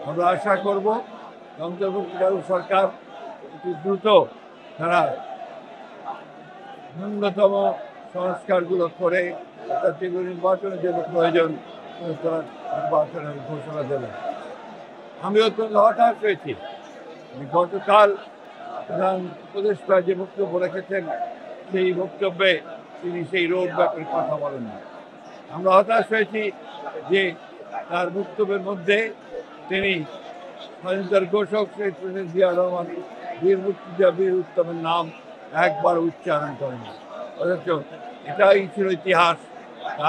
আমরা আশা করব অন্তর্বর্তীকালীন সরকার অতি দ্রুত তারা ন্যূনতম সংস্কারগুলো করে অর্থাৎ যেগুলো নির্বাচনের জন্য প্রয়োজন তারা নির্বাচনের ঘোষণা দেবেন। আমি অত্যন্ত হতাশ হয়েছি। গতকাল প্রধান উপদেষ্টা যে বক্তব্য রেখেছেন সেই বক্তব্যে তিনি সেই রোড ম্যাপের কথা বলেন না। আমরা হতাশ হয়েছি যে তার বক্তব্যের মধ্যে তিনি স্বাধীনতার ঘোষক শেখ প্রেসিডেন্ট জিয়া রহমান বীর মুক্তিযোদ্ধা বীর উত্তমের নাম একবার উচ্চারণ করেন। অথচ এটাই ছিল ইতিহাস।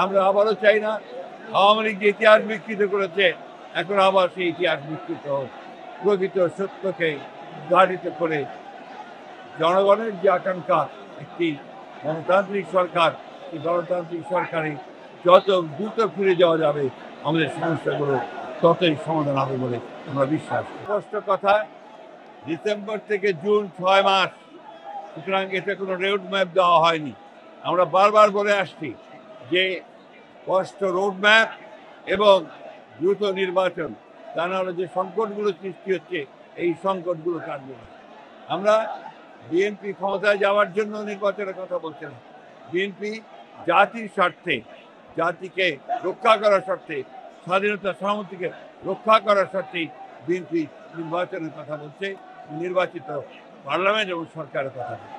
আমরা আবারও চাই না আওয়ামী লীগ যে ইতিহাস বিকৃত করেছে এখন আবার সেই ইতিহাস বিকৃত হোক। প্রকৃত সত্যকে উদ্ঘাটিত করে জনগণের যে আকাঙ্ক্ষা একটি গণতান্ত্রিক সরকার, এই গণতান্ত্রিক সরকারে যত দ্রুত ফিরে যাওয়া যাবে আমাদের সমস্যাগুলো ততই সমাধান হবে বলে আমরা বিশ্বাস করি। স্পষ্ট কথা, ডিসেম্বর থেকে জুন 6 মাস, সুতরাং এটা কোনো রোড ম্যাপ দেওয়া হয়নি। আমরা বারবার বলে আসছি যে স্পষ্ট রোড ম্যাপ এবং দ্রুত নির্বাচন, তা নাহলে যে সংকটগুলো সৃষ্টি হচ্ছে এই সংকটগুলো কাটবে না। আমরা বিএনপি ক্ষমতায় যাওয়ার জন্য নির্বাচনের কথা বলছি না। বিএনপি জাতির স্বার্থে, জাতিকে রক্ষা করার স্বার্থে, স্বাধীনতা সামর্থ্যকে রক্ষা করার স্বার্থেই বিএনপি নির্বাচনের কথা বলছে, নির্বাচিত পার্লামেন্ট এবং সরকারের কথা বলছে।